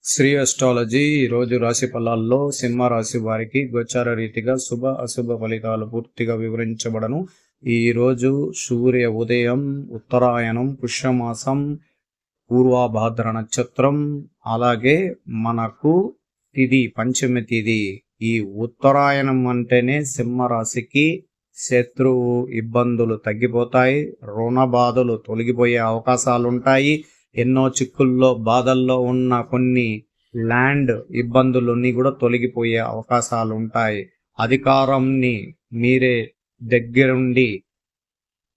Shri astrology ఈరోజు రాశి ఫలాల్లో సింహ రాశి వారికి గోచార రీతిగా శుభ అశుభ ఫలితాలు పూర్తిగా వివరించబడను. ఈరోజు సూర్య ఉదయం, ఉత్తరాయణం, పుష్యమాసం, పూర్వభాద్ర నక్షత్రం, అలాగే మనకు తిది పంచమి తిది. ఈ ఉత్తరాయణం అంటేనే సింహ రాశికి శత్రువు ఇబ్బందులు తగ్గిపోతాయి, రుణ బాధలు తొలగిపోయే అవకాశాలుంటాయి. ఎన్నో చిక్కుల్లో బాధల్లో ఉన్న కొన్ని ల్యాండ్ ఇబ్బందులన్నీ కూడా తొలగిపోయే అవకాశాలు ఉంటాయి. అధికారంని మీరే దగ్గరుండి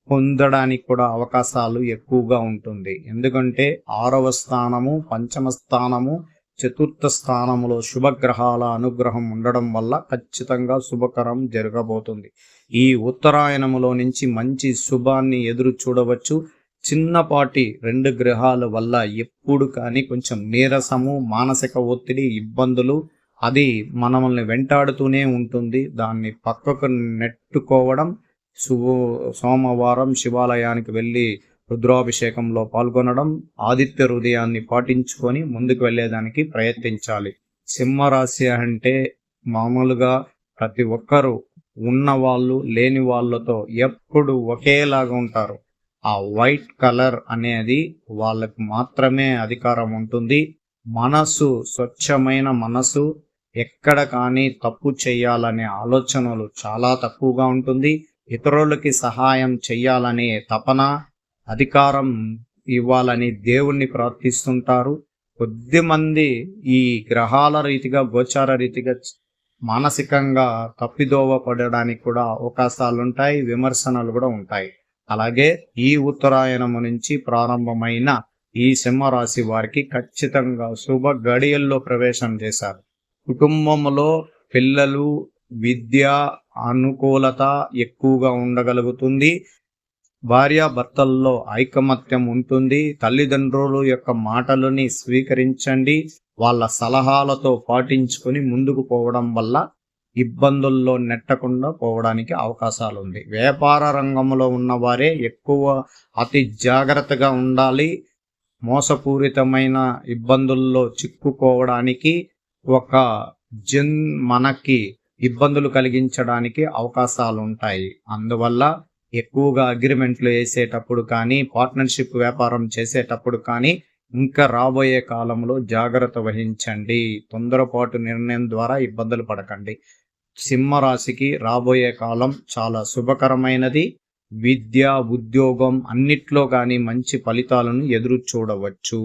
పొందడానికి కూడా అవకాశాలు ఎక్కువగా ఉంటుంది. ఎందుకంటే 6వ స్థానము, పంచమ స్థానము, చతుర్థ స్థానములో శుభగ్రహాల అనుగ్రహం ఉండడం వల్ల ఖచ్చితంగా శుభకరం జరగబోతుంది. ఈ ఉత్తరాయణములో నుంచి మంచి శుభాన్ని ఎదురు చూడవచ్చు. చిన్నపాటి 2 గ్రహాల వల్ల ఎప్పుడు కానీ కొంచెం నీరసము, మానసిక ఒత్తిడి, ఇబ్బందులు అది మనల్ని వెంటాడుతూనే ఉంటుంది. దాన్ని పక్కకు నెట్టుకోవడం, సోమవారం శివాలయానికి వెళ్ళి రుద్రాభిషేకంలో పాల్గొనడం, ఆదిత్య హృదయాన్ని పాటించుకొని ముందుకు వెళ్ళేదానికి ప్రయత్నించాలి. సింహరాశి అంటే మామూలుగా ప్రతి ఒక్కరూ ఉన్నవాళ్ళు లేని వాళ్ళతో ఎప్పుడు ఒకేలాగా ఉంటారు. ఆ వైట్ కలర్ అనేది వాళ్ళకు మాత్రమే అధికారం ఉంటుంది. మనసు, స్వచ్ఛమైన మనసు, ఎక్కడ కానీ తప్పు చేయాలనే ఆలోచనలు చాలా తక్కువగా ఉంటుంది. ఇతరులకి సహాయం చెయ్యాలనే తపన, అధికారం ఇవ్వాలని దేవుణ్ణి ప్రార్థిస్తుంటారు. కొద్దిమంది ఈ గ్రహాల రీతిగా, గోచార రీతిగా మానసికంగా తప్పిదోవ పడడానికి కూడా అవకాశాలుంటాయి, విమర్శనలు కూడా ఉంటాయి. అలాగే ఈ ఉత్తరాయణము నుంచి ప్రారంభమైన ఈ సింహరాశి వారికి ఖచ్చితంగా శుభ గడియల్లో ప్రవేశం చేశారు. కుటుంబంలో పిల్లలు, విద్య అనుకూలత ఎక్కువగా ఉండగలుగుతుంది. భార్యాభర్తల్లో ఐకమత్యం ఉంటుంది. తల్లిదండ్రుల యొక్క మాటలని స్వీకరించండి. వాళ్ళ సలహాలతో పాటించుకొని ముందుకు పోవడం వల్ల ఇబ్బందుల్లో నెట్టకుండా పోవడానికి అవకాశాలు ఉంది. వ్యాపార రంగంలో ఉన్నవారే ఎక్కువ అతి జాగ్రత్తగా ఉండాలి. మోసపూరితమైన ఇబ్బందుల్లో చిక్కుకోవడానికి మనకి ఇబ్బందులు కలిగించడానికి అవకాశాలు ఉంటాయి. అందువల్ల ఎక్కువగా అగ్రిమెంట్లు వేసేటప్పుడు కానీ, పార్ట్నర్షిప్ వ్యాపారం చేసేటప్పుడు కానీ ఇంకా రాబోయే కాలంలో జాగ్రత్త వహించండి. తొందరపాటు నిర్ణయం ద్వారా ఇబ్బందులు పడకండి. సింహరాశికి రాబోయే కాలం చాలా శుభకరమైనది. విద్య, ఉద్యోగం అన్నిట్లో కానీ మంచి ఫలితాలను ఎదురు చూడవచ్చు.